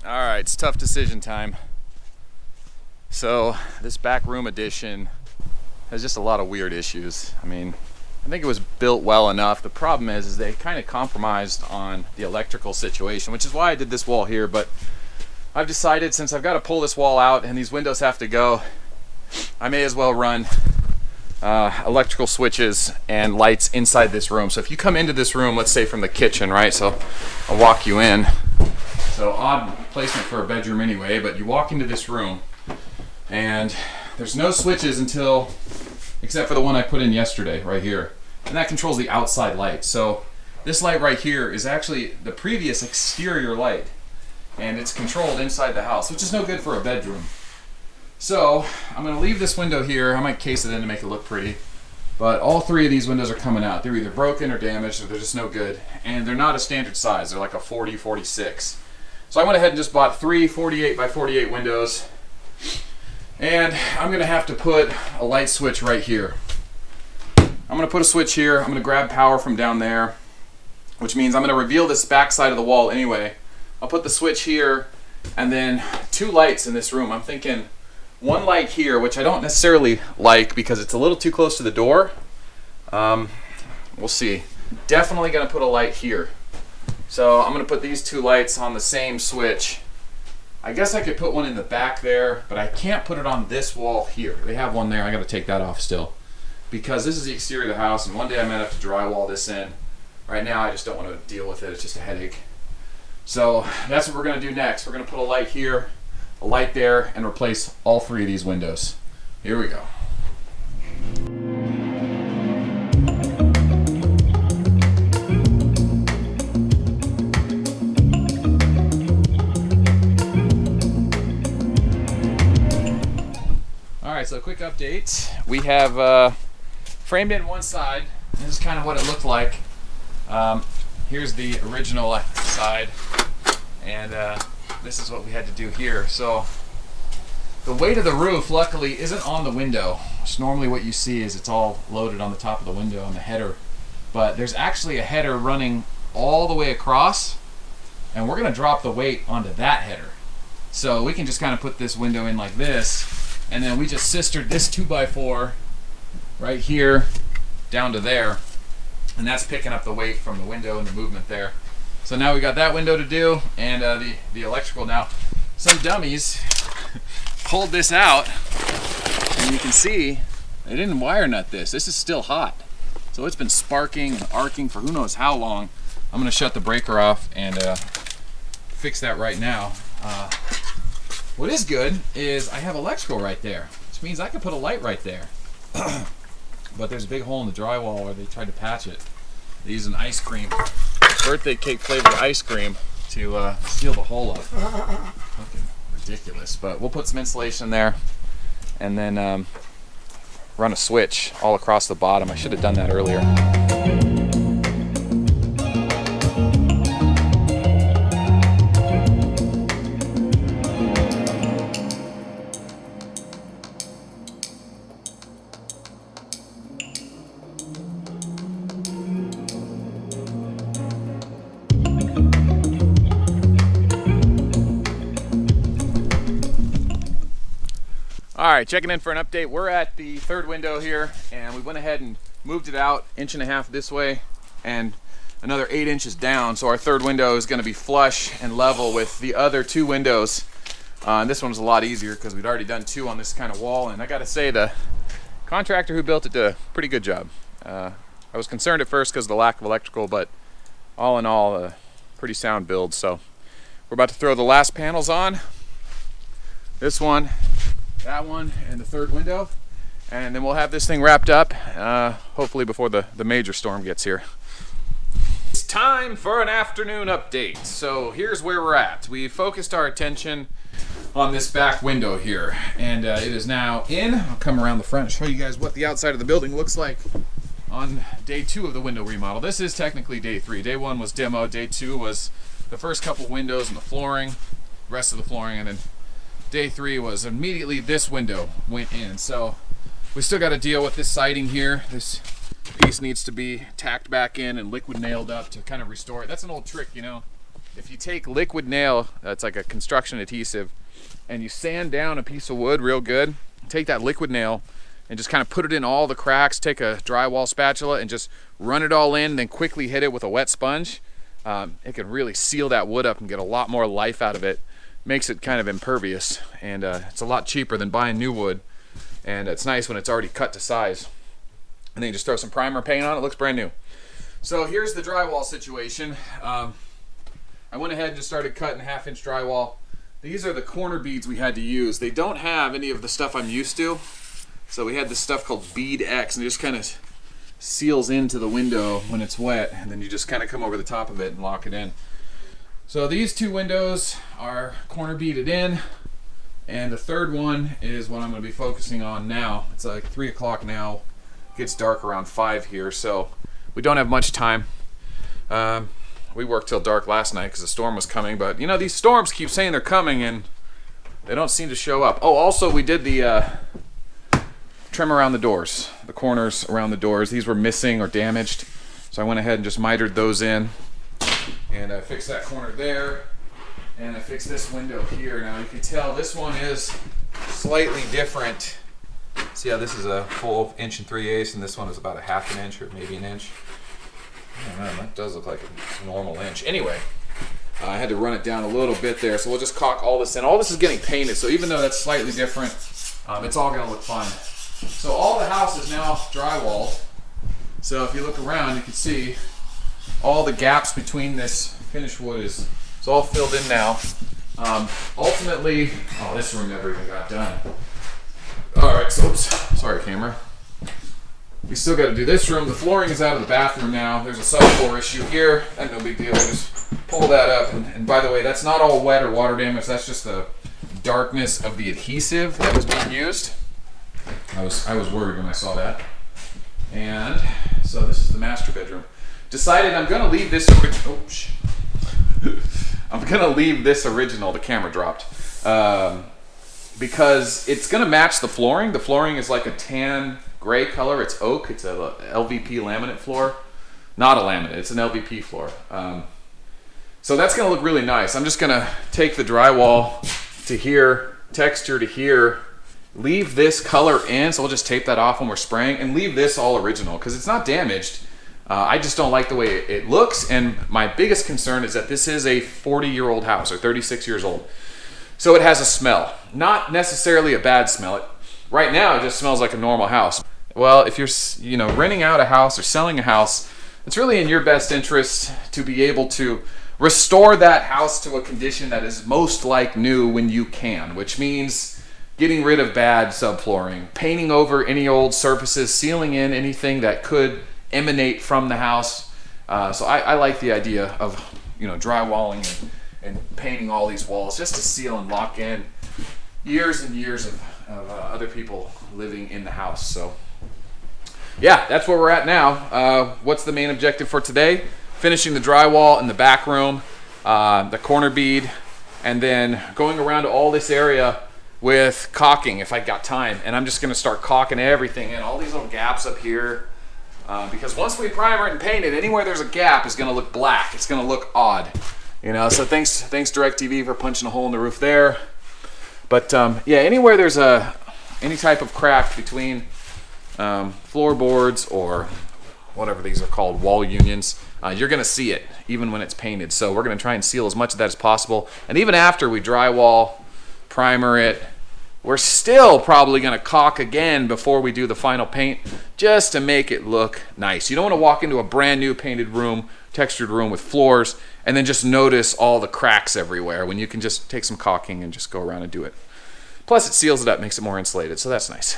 All right, it's tough decision time. So this back room addition has just a lot of weird issues. I mean, I think it was built well enough. The problem is they kind of compromised on the electrical situation, which is why I did this wall here. But I've decided, since I've got to pull this wall out and these windows have to go, I may as well run electrical switches and lights inside this room. So if you come into this room, let's say from the kitchen, right? So I'll walk you in. So odd placement for a bedroom anyway, but you walk into this room and there's no switches except for the one I put in yesterday right here. And that controls the outside light. So this light right here is actually the previous exterior light, and it's controlled inside the house, which is no good for a bedroom. So I'm gonna leave this window here. I might case it in to make it look pretty, but all three of these windows are coming out. They're either broken or damaged, or they're just no good. And they're not a standard size. They're like a 40-46. So I went ahead and just bought three 48 by 48 windows. And I'm gonna have to put a light switch right here. I'm gonna put a switch here. I'm gonna grab power from down there, which means I'm gonna reveal this back side of the wall anyway. I'll put the switch here, and then two lights in this room. I'm thinking one light here, which I don't necessarily like because it's a little too close to the door. We'll see. Definitely gonna put a light here. So I'm gonna put these two lights on the same switch. I guess I could put one in the back there, but I can't put it on this wall here. They have one there. I gotta take that off still, because this is the exterior of the house, and one day I might have to drywall this in. Right now I just don't want to deal with it. It's just a headache. So that's what we're gonna do next. We're gonna put a light here, a light there, and replace all three of these windows. Here we go. Alright, so quick update. We have framed in one side. This is kind of what it looked like. Here's the original side, and this is what we had to do here. So the weight of the roof luckily isn't on the window, which normally what you see is it's all loaded on the top of the window and the header, but there's actually a header running all the way across, and we're going to drop the weight onto that header. So we can just kind of put this window in like this, and then we just sistered this 2x4 right here down to there, and that's picking up the weight from the window and the movement there. So now we got that window to do, and the electrical. Now some dummies pulled this out, and you can see they didn't wire nut this. This is still hot, so it's been sparking and arcing for who knows how long. I'm gonna shut the breaker off and fix that right now. What is good is I have electrical right there, which means I can put a light right there. But there's a big hole in the drywall where they tried to patch it. They used an ice cream, birthday cake flavored ice cream, to seal the hole up. Fucking ridiculous. But we'll put some insulation there, and then run a switch all across the bottom. I should have done that earlier. All right, checking in for an update. We're at the third window here, and we went ahead and moved it out 1.5 inches this way and another 8 inches down. So our third window is going to be flush and level with the other two windows. And this one was a lot easier because we'd already done two on this kind of wall. And I got to say, the contractor who built it did a pretty good job. I was concerned at first because of the lack of electrical, but all in all, a pretty sound build. So we're about to throw the last panels on. This one, that one, and the third window, and then we'll have this thing wrapped up, hopefully before the major storm gets here. It's time for an afternoon update. So here's where we're at. We focused our attention on this back window here, and it is now in. I'll come around the front and show you guys what the outside of the building looks like on day 2 of the window remodel. This is technically day 3. Day 1 was demo. Day 2 was the first couple windows and the flooring, rest of the flooring, and then day 3 was immediately this window went in. So we still got to deal with this siding here. This piece needs to be tacked back in and liquid nailed up to kind of restore it. That's an old trick, you know. if you take liquid nail, that's like a construction adhesive, and you sand down a piece of wood real good, take that liquid nail and just kind of put it in all the cracks, take a drywall spatula and just run it all in, then quickly hit it with a wet sponge, it can really seal that wood up and get a lot more life out of it. Makes it kind of impervious, and it's a lot cheaper than buying new wood, and it's nice when it's already cut to size. And then you just throw some primer paint on it, looks brand new. So here's the drywall situation. I went ahead and just started cutting 1/2-inch drywall. These are the corner beads we had to use. They don't have any of the stuff I'm used to. So we had this stuff called Bead X, and it just kind of seals into the window when it's wet, and then you just kind of come over the top of it and lock it in. So these 2 windows are corner beaded in, and the third one is what I'm going to be focusing on now. It's like 3 o'clock now. It gets dark around 5 here, so we don't have much time. We worked till dark last night because the storm was coming, but you know, these storms keep saying they're coming and they don't seem to show up. Oh, also we did the trim around the doors, the corners around the doors. These were missing or damaged, so I went ahead and just mitered those in, and I fixed that corner there, and I fixed this window here. Now you can tell this one is slightly different. See how this is a full 1 3/8 and this one is about a 1/2 inch or maybe an inch. I don't know, that does look like a normal inch. Anyway, I had to run it down a little bit there, so we'll just caulk all this in. All this is getting painted, so even though that's slightly different, it's all going to look fine. So all the house is now drywalled. So if you look around, you can see all the gaps between this finished wood is it's all filled in now. Ultimately, oh, this room never even got done. All right, so oops, sorry, camera. We still got to do this room. The flooring is out of the bathroom now. There's a subfloor issue here. That's no big deal. We just pull that up. And by the way, that's not all wet or water damage. That's just the darkness of the adhesive that was being used. I was worried when I saw that. And so this is the master bedroom. Decided I'm going to leave this. I'm going to leave this original. The camera dropped. Because it's going to match the flooring. The flooring is like a tan gray color. It's oak. It's a LVP laminate floor. Not a laminate. It's an LVP floor. So that's going to look really nice. I'm just going to take the drywall to here, texture to here, leave this color in. So we'll just tape that off when we're spraying and leave this all original because it's not damaged. I just don't like the way it looks. And my biggest concern is that this is a 40-year-old house or 36 years old. So it has a smell. Not necessarily a bad smell. Right now, it just smells like a normal house. Well, if you're renting out a house or selling a house, it's really in your best interest to be able to restore that house to a condition that is most like new when you can, which means getting rid of bad subflooring, painting over any old surfaces, sealing in anything that could emanate from the house. So I like the idea of drywalling and painting all these walls just to seal and lock in years and years of other people living in the house. So yeah, that's where we're at now. What's the main objective for today? Finishing the drywall in the back room, the corner bead, and then going around to all this area with caulking if I got time. And I'm just going to start caulking everything in, all these little gaps up here. Because once we primer it and paint it, anywhere there's a gap is going to look black. It's going to look odd. So thanks DirecTV for punching a hole in the roof there. But yeah, anywhere there's any type of crack between floorboards or whatever these are called, wall unions, you're going to see it even when it's painted. So we're going to try and seal as much of that as possible. And even after we drywall, primer it, we're still probably going to caulk again before we do the final paint just to make it look nice. You don't want to walk into a brand new painted room, textured room with floors, and then just notice all the cracks everywhere when you can just take some caulking and just go around and do it. Plus it seals it up, makes it more insulated, so that's nice.